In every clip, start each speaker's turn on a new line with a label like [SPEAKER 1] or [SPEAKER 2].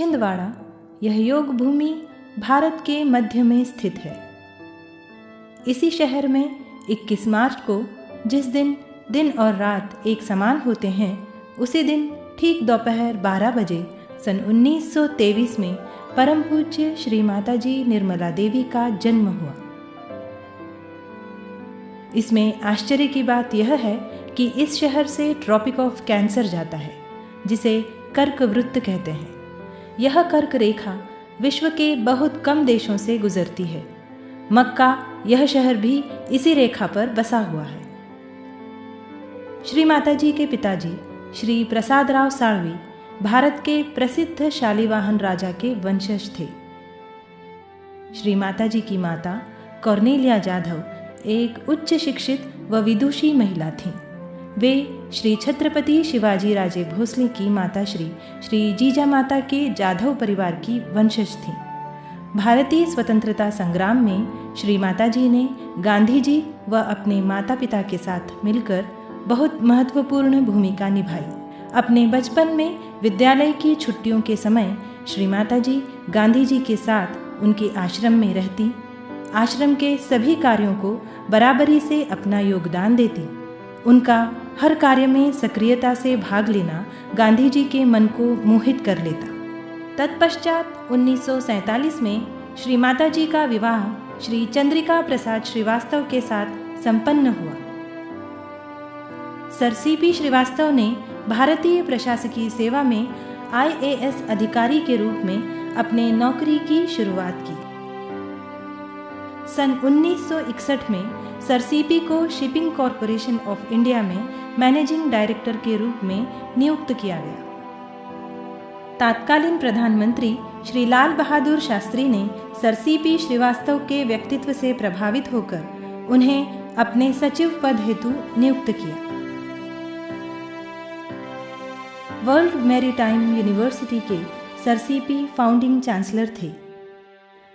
[SPEAKER 1] छिंदवाड़ा यह योग भूमि भारत के मध्य में स्थित है। इसी शहर में 21 मार्च को जिस दिन दिन और रात एक समान होते हैं, उसी दिन ठीक दोपहर 12 बजे सन 1923 में परम पूज्य श्री माताजी निर्मला देवी का जन्म हुआ। इसमें आश्चर्य की बात यह है कि इस शहर से ट्रॉपिक ऑफ कैंसर जाता है, जिसे कर्क वृत्त कहते हैं। यह कर्क रेखा विश्व के बहुत कम देशों से गुजरती है। मक्का यह शहर भी इसी रेखा पर बसा हुआ है। श्री माताजी के पिताजी श्री प्रसादराव साळवी भारत के प्रसिद्ध शालिवाहन राजा के वंशज थे। श्री माताजी की माता कॉर्नेलिया जाधव एक उच्च शिक्षित व विदुषी महिला थीं। वे श्री छत्रपति शिवाजी राजे भोसले की माता श्री जीजामाता के जाधव परिवार की वंशज थीं। भारतीय स्वतंत्रता संग्राम में श्री माताजी ने गांधी जी व अपने माता पिता के साथ मिलकर बहुत महत्वपूर्ण भूमिका निभाई। अपने बचपन में विद्यालय की छुट्टियों के समय श्री माताजी गांधी जी के साथ उनके आश्रम में रहती, आश्रम के सभी कार्यों को बराबरी से अपना योगदान देती। उनका हर कार्य में सक्रियता से भाग लेना गांधी जी के मन को मोहित कर लेता। तत्पश्चात 1947 में श्री माताजी का विवाह श्री चंद्रिका प्रसाद श्रीवास्तव के साथ संपन्न हुआ। सर सीपी श्रीवास्तव ने भारतीय प्रशासकीय सेवा में IAS अधिकारी के रूप में अपने नौकरी की शुरुआत की। सन 1961 में सर सीपी को शिपिंग कॉरपोरेशन ऑफ इंडिया में मैनेजिंग डायरेक्टर के रूप में नियुक्त किया गया। तत्कालीन प्रधानमंत्री श्री लाल बहादुर शास्त्री ने सर सीपी श्रीवास्तव के व्यक्तित्व से प्रभावित होकर उन्हें अपने सचिव पद हेतु नियुक्त किया। वर्ल्ड मैरीटाइम यूनिवर्सिटी के सर सीपी फाउंडिंग चांसलर थे।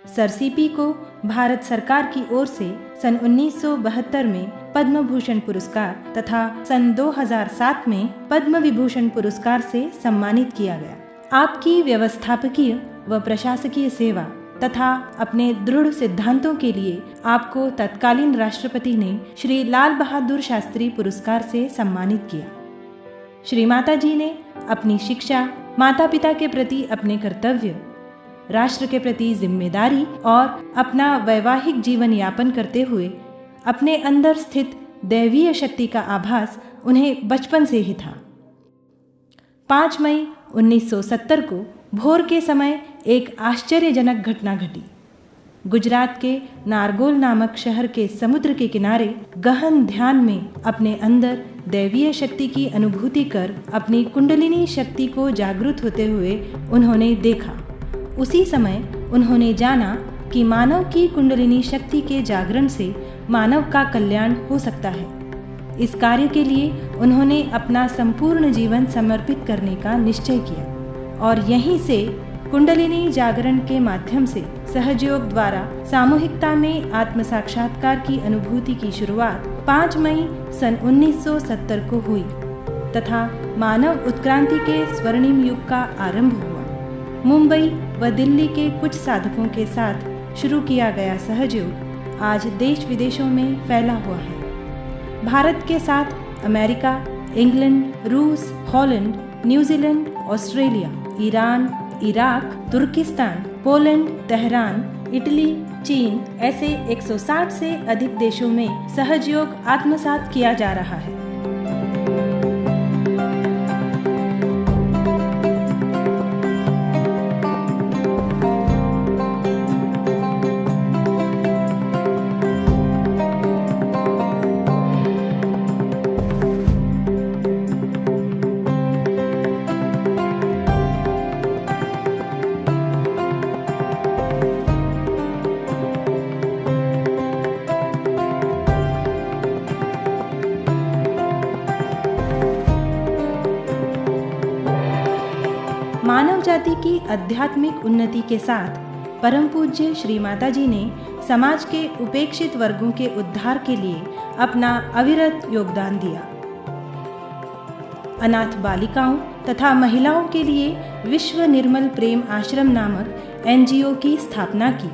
[SPEAKER 1] सर सीपी को भारत सरकार की ओर से सन 1972 में पद्म भूषण पुरस्कार तथा सन 2007 में पद्म विभूषण पुरस्कार से सम्मानित किया गया। आपकी व्यवस्थापकीय व प्रशासकीय सेवा तथा अपने दृढ़ सिद्धांतों के लिए आपको तत्कालीन राष्ट्रपति ने श्री लाल बहादुर शास्त्री पुरस्कार से सम्मानित किया। श्री माताजी ने अपनी शिक्षा, माता पिता के प्रति अपने कर्तव्य, राष्ट्र के प्रति जिम्मेदारी और अपना वैवाहिक जीवन यापन करते हुए अपने अंदर स्थित दैवीय शक्ति का आभास उन्हें बचपन से ही था। 5 मई 1970 को भोर के समय एक आश्चर्यजनक घटना घटी। गुजरात के नारगोल नामक शहर के समुद्र के किनारे गहन ध्यान में अपने अंदर दैवीय शक्ति की अनुभूति कर अपनी कुंडलिनी शक्ति को जागृत होते हुए उन्होंने देखा। उसी समय उन्होंने जाना कि मानव की कुंडलिनी शक्ति के जागरण से मानव का कल्याण हो सकता है। इस कार्य के लिए उन्होंने अपना संपूर्ण जीवन समर्पित करने का निश्चय किया और यहीं से कुंडलिनी जागरण के माध्यम से सहयोग द्वारा सामूहिकता में आत्म साक्षात्कार की अनुभूति की शुरुआत 5 मई सन 1970 को हुई तथा मानव उत्क्रांति के स्वर्णिम युग का आरंभ हुआ। मुंबई व दिल्ली के कुछ साधकों के साथ शुरू किया गया सहयोग आज देश विदेशों में फैला हुआ है। भारत के साथ अमेरिका, इंग्लैंड, रूस, Holland, New Zealand, Australia, Iran, Iraq, तुर्किस्तान, पोलैंड, तेहरान, इटली, चीन ऐसे 160 से अधिक देशों में सहयोग आत्मसात किया जा रहा है। मानव जाति की आध्यात्मिक उन्नति के साथ परम पूज्य श्री माताजी ने समाज के उपेक्षित वर्गों के उद्धार के लिए अपना अविरत योगदान दिया। अनाथ बालिकाओं तथा महिलाओं के लिए विश्व निर्मल प्रेम आश्रम नामक NGO की स्थापना की।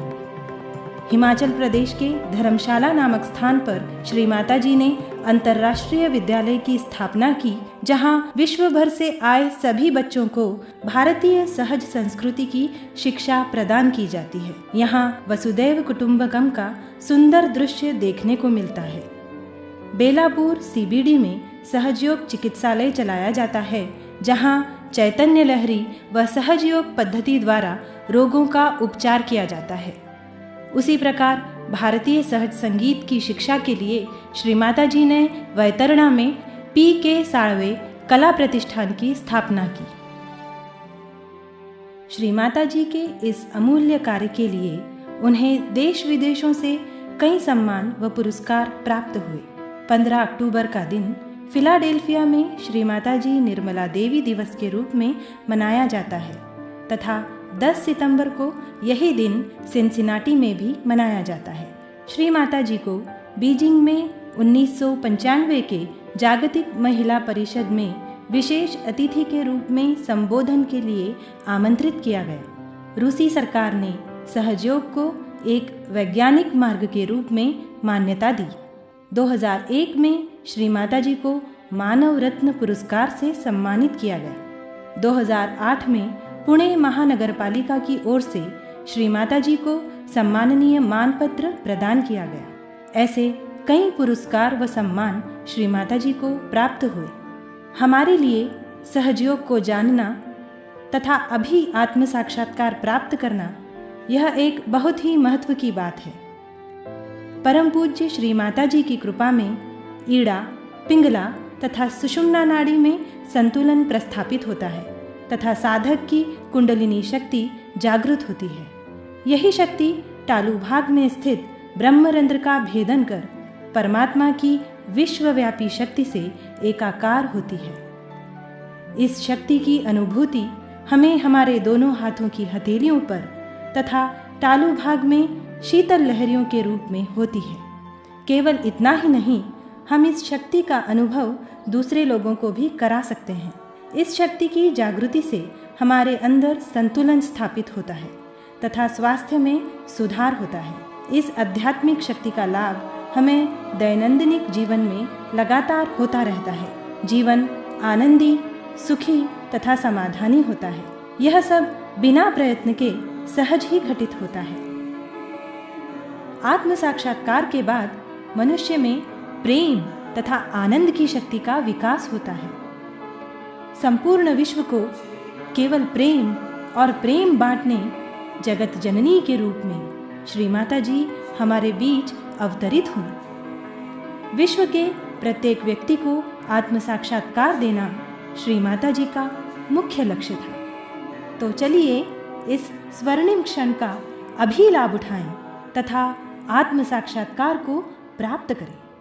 [SPEAKER 1] हिमाचल प्रदेश के धर्मशाला नामक स्थान पर श्री माता जी ने अंतर्राष्ट्रीय विद्यालय की स्थापना की, जहां विश्व भर से आए सभी बच्चों को भारतीय सहज संस्कृति की शिक्षा प्रदान की जाती है। यहां वसुदैव कुटुंबकम का सुंदर दृश्य देखने को मिलता है। बेलापुर CBD में सहजयोग चिकित्सालय चलाया जाता है, जहां चैतन्य लहरी व सहजयोग पद्धति द्वारा रोगों का उपचार किया जाता है। उसी प्रकार भारतीय सहज संगीत की शिक्षा के लिए श्री माता जी ने वैतरणा में PK साळवे कला प्रतिष्ठान की स्थापना की। श्री माता जी के इस अमूल्य कार्य के लिए उन्हें देश विदेशों से कई सम्मान व पुरस्कार प्राप्त हुए। 15 अक्टूबर का दिन फिलाडेल्फिया में श्री माता जी निर्मला देवी दिवस के रूप में मनाया जाता है तथा 10 सितंबर को यही दिन सिनसिनाटी में भी मनाया जाता है। श्री माता जी को बीजिंग में 1995 के जागतिक महिला परिषद में विशेष अतिथि के रूप में संबोधन के लिए आमंत्रित किया गया। रूसी सरकार ने सहजयोग को एक वैज्ञानिक मार्ग के रूप में मान्यता दी। 2001 में श्री माता जी को मानव रत्न पुरस्कार से सम्मानित किया गया। 2008 में पुणे महानगरपालिका की ओर से श्री माता जी को सम्माननीय मानपत्र प्रदान किया गया। ऐसे कई पुरस्कार व सम्मान श्री माता जी को प्राप्त हुए। हमारे लिए सहजयोग को जानना तथा अभी आत्म साक्षात्कार प्राप्त करना, यह एक बहुत ही महत्व की बात है। परम पूज्य श्री माता जी की कृपा में ईड़ा, पिंगला तथा सुषुम्ना नाड़ी में संतुलन प्रस्थापित होता है तथा साधक की कुंडलिनी शक्ति जागृत होती है। यही शक्ति तालु भाग में स्थित ब्रह्मरंध्र का भेदन कर परमात्मा की विश्वव्यापी शक्ति से एकाकार होती है। इस शक्ति की अनुभूति हमें हमारे दोनों हाथों की हथेलियों पर तथा तालु भाग में शीतल लहरियों के रूप में होती है। केवल इतना ही नहीं, हम इस शक्ति का अनुभव दूसरे लोगों को भी करा सकते हैं। इस शक्ति की जागृति से हमारे अंदर संतुलन स्थापित होता है तथा स्वास्थ्य में सुधार होता है। इस आध्यात्मिक शक्ति का लाभ हमें दैनंदिन जीवन में लगातार होता रहता है। जीवन आनंदी, सुखी तथा समाधानी होता है। यह सब बिना प्रयत्न के सहज ही घटित होता है। आत्म साक्षात्कार के बाद मनुष्य में प्रेम तथा आनंद की शक्ति का विकास होता है। संपूर्ण विश्व को केवल प्रेम और प्रेम बांटने जगत जननी के रूप में श्री माता जी हमारे बीच अवतरित हुई। विश्व के प्रत्येक व्यक्ति को आत्म साक्षात्कार देना श्री माता जी का मुख्य लक्ष्य था। तो चलिए इस स्वर्णिम क्षण का अभी लाभ उठाएं तथा आत्म साक्षात्कार को प्राप्त करें।